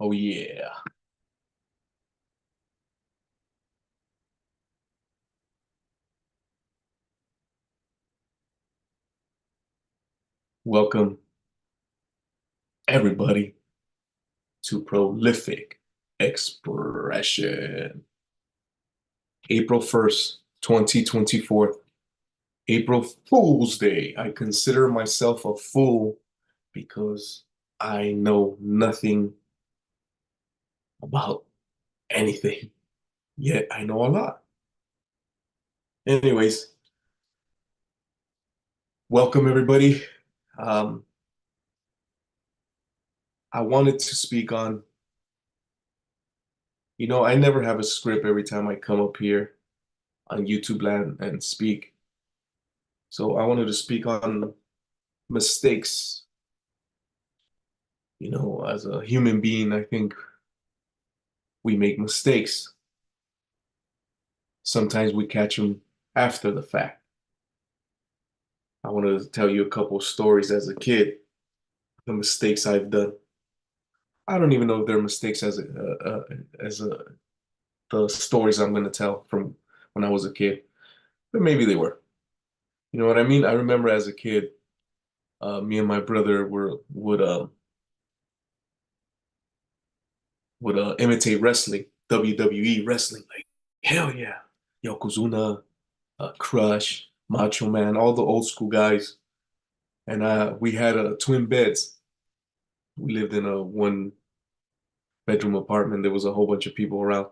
Oh yeah. Welcome everybody to Prolific Expression. April 1st, 2024. April Fool's Day. I consider myself a fool because I know nothing about anything. Yet I know a lot. Anyways, welcome everybody. Um, I wanted to speak on, I never have a script every time I come up here on YouTube land and speak. So I wanted to speak on mistakes. As a human being, I think we make mistakes. Sometimes we catch them after the fact. I wanted to tell you a couple of stories as a kid, the mistakes I've done. I don't even know if they're mistakes as the stories I'm going to tell from when I was a kid, but maybe they were. You know what I mean? I remember as a kid, me and my brother would imitate wrestling, WWE wrestling, like hell yeah, Yokozuna, Crush, Macho Man, all the old school guys. And we had twin beds. We lived in a one bedroom apartment. There was a whole bunch of people around.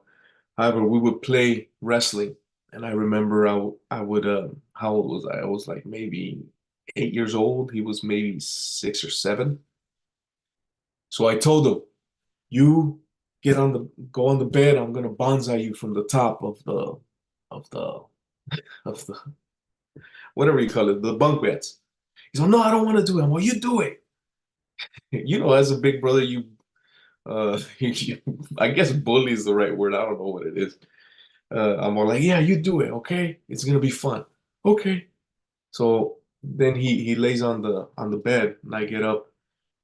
However, we would play wrestling. And I remember I would, how old was I? I was like maybe 8 years old. He was maybe 6 or 7. So I told him, you go on the bed. I'm gonna bonsai you from the top of the, of the, whatever you call it, the bunk beds. He's like, no, I don't want to do it. Well, you do it. As a big brother, you, I guess bully is the right word. I don't know what it is. I'm more like, yeah, you do it, okay? It's gonna be fun. Okay. So then he lays on the bed and I get up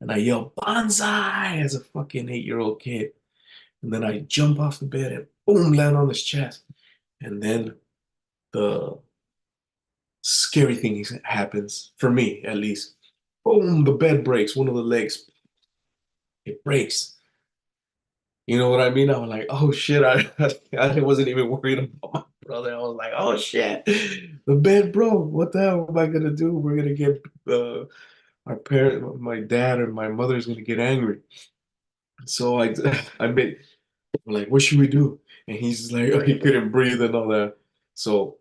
and I yell bonsai as a fucking 8-year-old kid. And then I jump off the bed and boom, land on his chest. And then the scary thing happens, for me at least. Boom, the bed breaks, one of the legs. It breaks. You know what I mean? I was like, oh shit, I wasn't even worried about my brother. I was like, oh shit, the bed broke. What the hell am I gonna do? We're gonna get our parent, my dad or my mother's gonna get angry. So I made like, what should we do? And he's just like, oh, he couldn't breathe and all that. So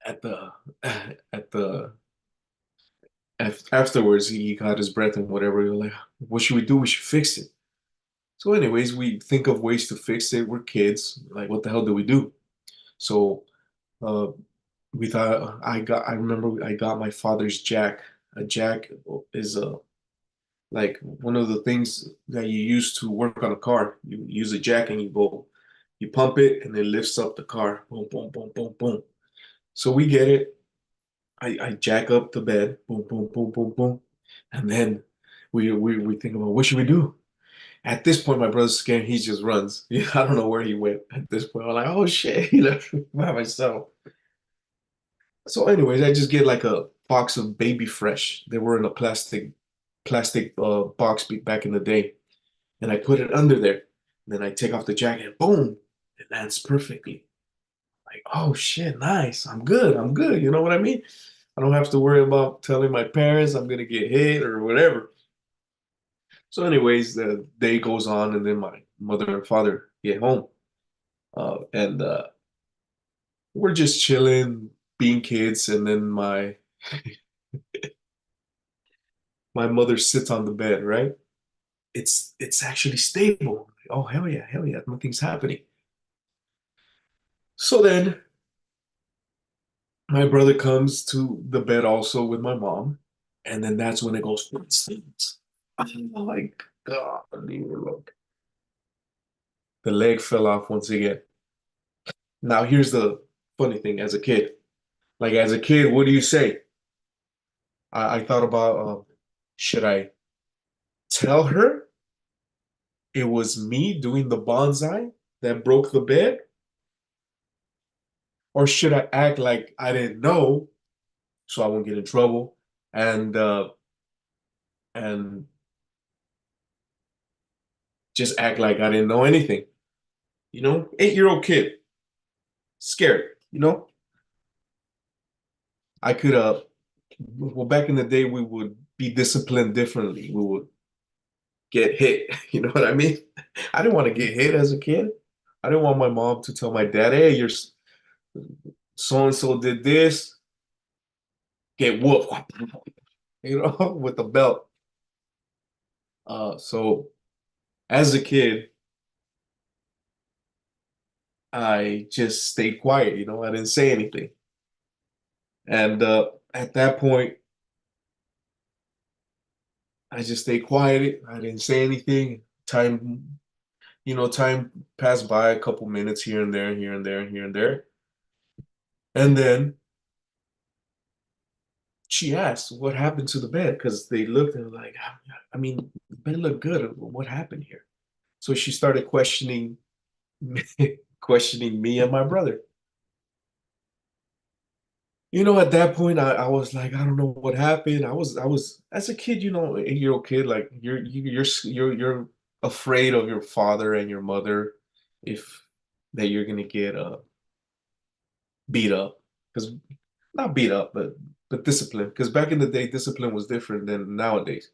at the at the afterwards, he caught his breath and whatever. We were like, what should we do? We should fix it. So, anyways, we think of ways to fix it. We're kids. Like, what the hell do we do? So, uh, we thought I remember I got my father's jack. A jack is like one of the things that you use to work on a car. You use a jack and you pump it and it lifts up the car. Boom, boom, boom, boom, boom. So we get it. I jack up the bed. Boom, boom, boom, boom, boom. And then we think about what should we do? At this point, my brother's scared. He just runs. Yeah, I don't know where he went at this point. I'm like, oh shit, he left me by myself. So, anyways, I just get like a box of Baby Fresh. They were in a plastic box back in the day, and I put it under there. And then I take off the jacket. Boom, it lands perfectly. Like, oh shit, nice. I'm good. I'm good. You know what I mean? I don't have to worry about telling my parents I'm gonna get hit or whatever. So, anyways, the day goes on, and then my mother and father get home. And we're just chilling, being kids, and then my mother sits on the bed, right? It's actually stable. Oh hell yeah, nothing's happening. So then my brother comes to the bed also with my mom, and then that's when it goes, oh my God, look. The leg fell off once again. Now here's the funny thing as a kid. Like as a kid, what do you say? I thought about should I tell her it was me doing the bonsai that broke the bed, or should I act like I didn't know so I won't get in trouble and just act like I didn't know anything? 8-year-old kid, scared, I could well, back in the day we would be disciplined differently. We would get hit. You know what I mean? I didn't want to get hit as a kid. I didn't want my mom to tell my dad, "Hey, your so and so did this, get whooped," with the belt. So as a kid, I just stayed quiet. I didn't say anything. And at that point, I just stayed quiet. I didn't say anything. Time passed by, a couple minutes here and there, here and there, here and there. And then she asked what happened to the bed because they looked and were like, I mean, the bed looked good. What happened here? So she started questioning me and my brother. At that point, I was like, I don't know what happened. I was as a kid, 8-year-old kid, like you're afraid of your father and your mother if that you're gonna get beat up, because not beat up, but discipline. Because back in the day, discipline was different than nowadays.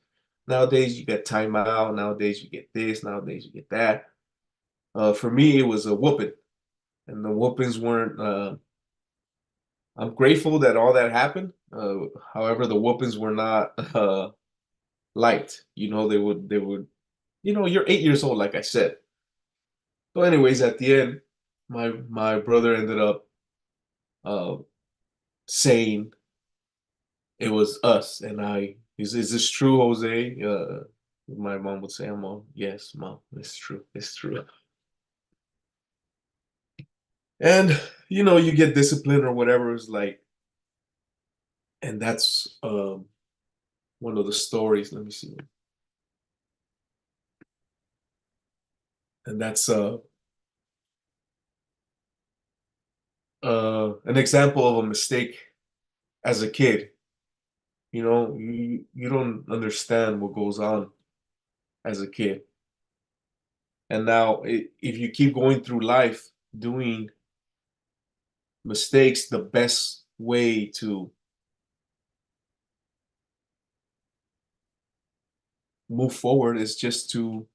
Nowadays, you get timeout. Nowadays, you get this. Nowadays, you get that. For me, it was a whooping, and the whoopings weren't. I'm grateful that all that happened. However, the whoopings were not light. They would. You're 8 years old, like I said. So, anyways, at the end, my brother ended up uh, saying it was us, and I. Is this true, Jose? My mom would say, "Mom, yes, mom, it's true, it's true." And you get disciplined or whatever. It's like, and that's one of the stories. Let me see, and that's an example of a mistake as a kid. You don't understand what goes on as a kid. And now, if you keep going through life doing mistakes, the best way to move forward is just to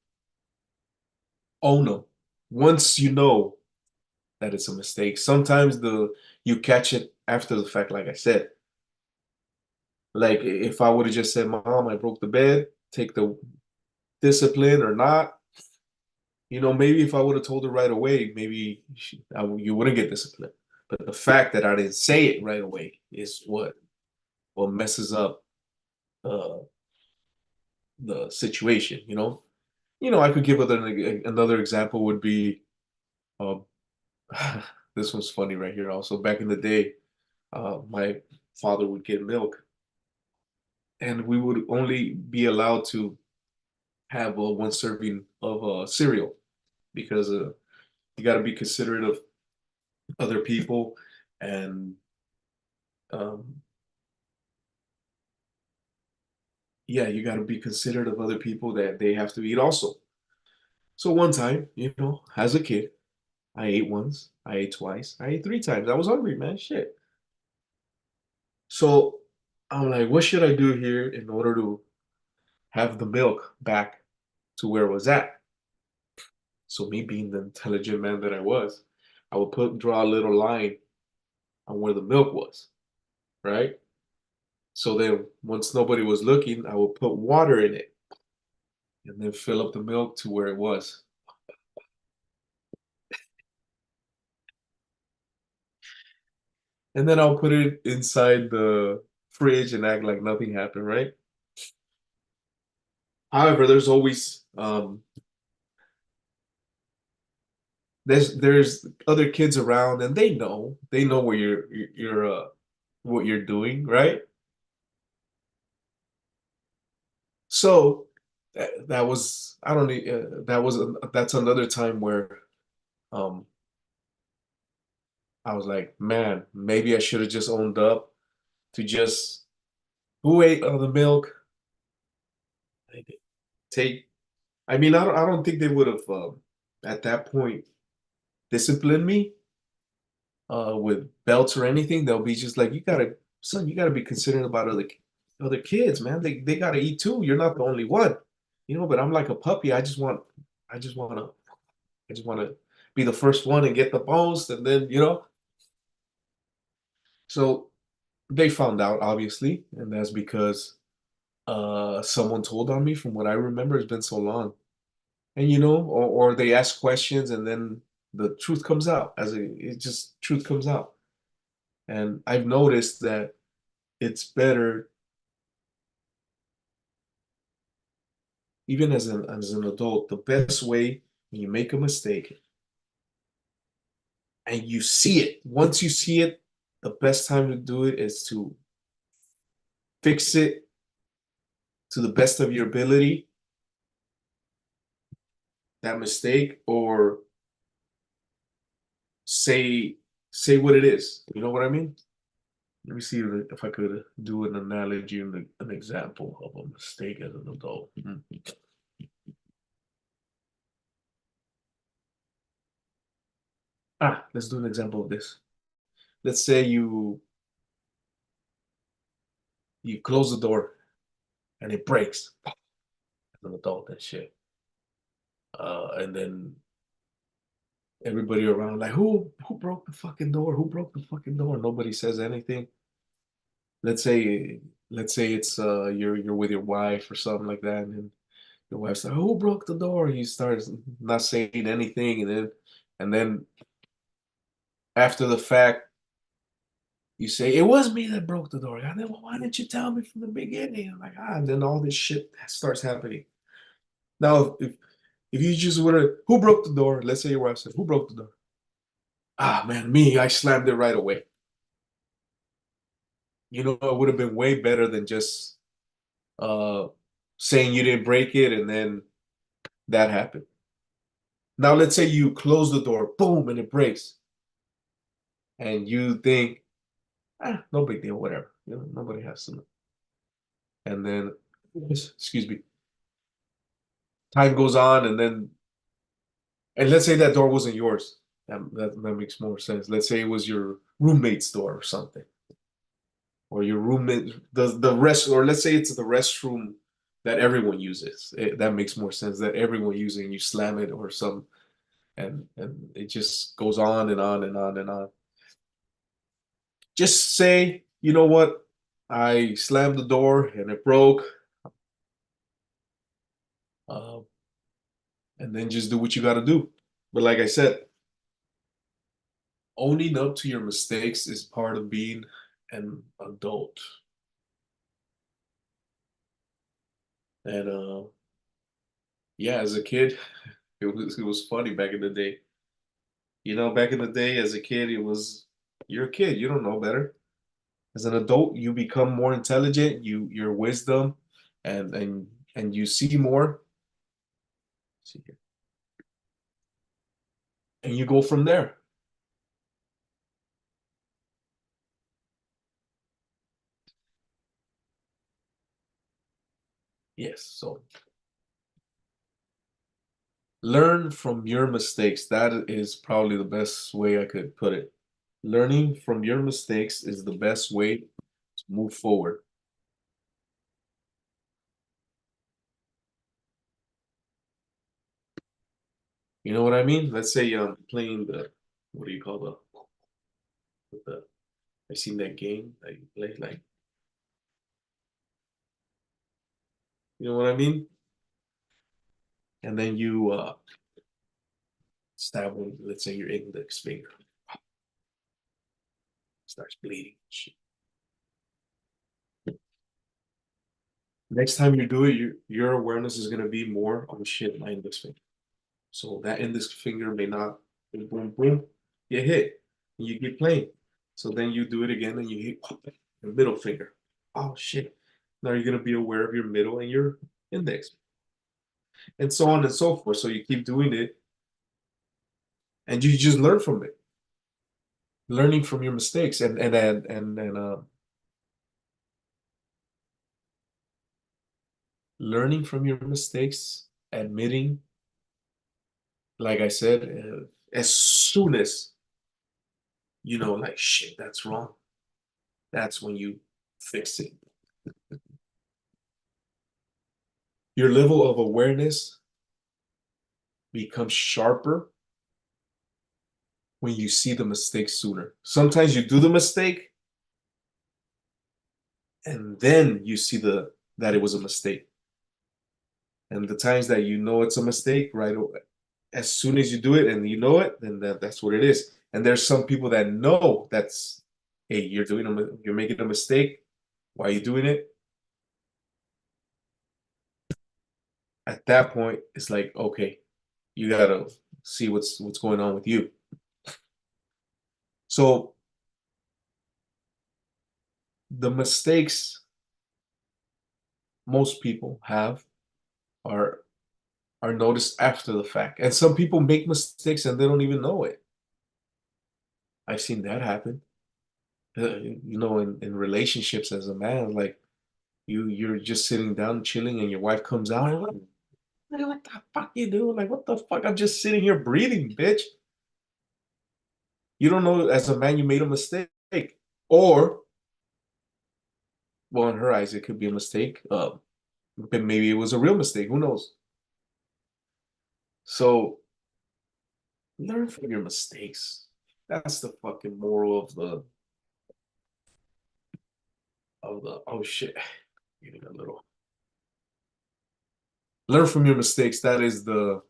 own them. Once you know that it's a mistake, sometimes the you catch it after the fact, like I said. Like if I would have just said, "Mom, I broke the bed," take the discipline or not. Maybe if I would have told her right away, maybe you wouldn't get disciplined. But the fact that I didn't say it right away is what messes up uh, the situation. I could give another example would be um, this one's funny right here. Also, back in the day, my father would get milk, and we would only be allowed to have one serving of cereal because you got to be considerate of other people, and um, yeah, you got to be considerate of other people that they have to eat also. So one time, as a kid, I ate once, I ate twice, I ate 3 times. I was hungry, man. Shit. So I'm like, what should I do here in order to have the milk back to where it was at? So me being the intelligent man that I was, I would draw a little line on where the milk was, right? So then once nobody was looking, I would put water in it and then fill up the milk to where it was. And then I'll put it inside the fridge and act like nothing happened, right? However, there's other kids around and they know where you're what you're doing, right? So that was I don't that was that's another time where um I was like, man, maybe I should have just owned up to just who ate all the milk? Take. I mean, I don't think they would have at that point disciplined me with belts or anything. They'll be just like, you gotta, son, you gotta be considerate about other kids, man. They gotta eat too. You're not the only one, you know. But I'm like a puppy. I just wanna, I just wanna be the first one and get the most, and then you know. So they found out, obviously, and that's because someone told on me. From what I remember, it's been so long, and you know, or they ask questions, and then the truth comes out it just truth comes out. And I've noticed that it's better, even as an adult, the best way when you make a mistake and you see it. Once you see it, the best time to do it is to fix it to the best of your ability, that mistake, or say say what it is. You know what I mean? Let me see if I could do an analogy and an example of a mistake as an adult. Let's do an example of this. Let's say you close the door and it breaks as an adult and shit. And then everybody around like, who broke the fucking door? Who broke the fucking door? Nobody says anything. Let's say let's say it's you're with your wife or something like that, and then your wife's like, who broke the door? You start not saying anything, and then after the fact, you say, it was me that broke the door. And then, well, why didn't you tell me from the beginning? I'm like, and then all this shit starts happening. Now, if you just would have, who broke the door? Let's say your wife said, who broke the door? Man, me, I slammed it right away. You know, it would have been way better than just uh saying you didn't break it and then that happened. Now, let's say you close the door, boom, and it breaks. And you think, no big deal, whatever. You know, nobody has to know. And then, excuse me, time goes on, and let's say that door wasn't yours. That makes more sense. Let's say it was your roommate's door or something, or your roommate the rest, or let's say it's the restroom that everyone uses. That makes more sense that everyone using you slam it or some, and it just goes on and on and on and on. Just say, you know what? I slammed the door and it broke, uh, and then just do what you got to do. But like I said, owning up to your mistakes is part of being an adult. And yeah, as a kid, it was funny back in the day. You know, back in the day, as a kid, it was you're a kid, you don't know better. As an adult, you become more intelligent, your wisdom, and you see more. See here, and you go from there. Yes, so learn from your mistakes. That is probably the best way I could put it. Learning from your mistakes is the best way to move forward. You know what I mean? Let's say I'm playing the what do you call the I seen that game that you play like you know what I mean? And then you stab one, let's say your index finger starts bleeding. Shit. Next time you do it, your awareness is gonna be more on shit my index finger. So that index finger may not boom boom boom, you hit and you keep playing. So then you do it again and you hit the middle finger. Oh shit. Now you're gonna be aware of your middle and your index. and so on and so forth. So you keep doing it, and you just learn from it, learning from your mistakes, and learning from your mistakes, admitting, like I said, as soon as you know, like shit, that's wrong. That's when you fix it. Your level of awareness becomes sharper when you see the mistake sooner. Sometimes you do the mistake and then you see the that it was a mistake. And the times that you know it's a mistake, right away, as soon as you do it and you know it, then that's what it is. And there's some people that know that's, hey, you're making a mistake. Why are you doing it? At that point, it's like, okay, you gotta see what's going on with you. So the mistakes most people have are are noticed after the fact. And some people make mistakes and they don't even know it. I've seen that happen. In relationships as a man, like you're just sitting down chilling and your wife comes out and like, what the fuck you doing? Like, what the fuck? I'm just sitting here breathing, bitch. You don't know as a man you made a mistake. Or, well, in her eyes, it could be a mistake. But maybe it was a real mistake. Who knows? So learn from your mistakes. That's the fucking moral of the oh shit. Getting a little learn from your mistakes. That is the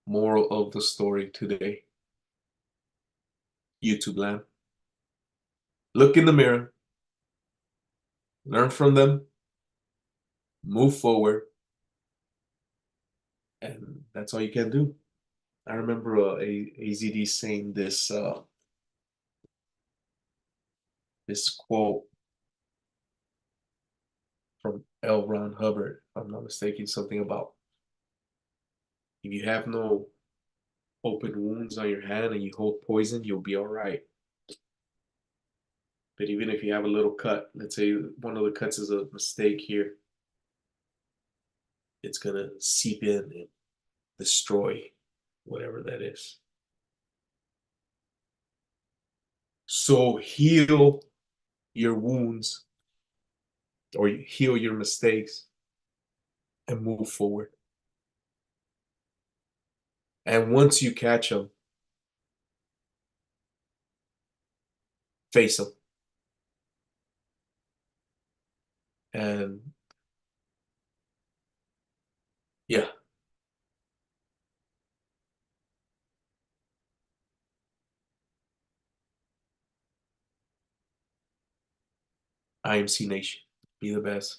moral of the story today. YouTube land. Look in the mirror, learn from them, move forward, and that's all you can do. I remember AZD saying this quote from L. Ron Hubbard, if I'm not mistaken, something about if you have no open wounds on your hand and you hold poison, you'll be all right. But even if you have a little cut, let's say one of the cuts is a mistake here, it's gonna seep in and destroy whatever that is. So heal your wounds or heal your mistakes and move forward. And once you catch them, face them. And yeah, IMC Nation, be the best.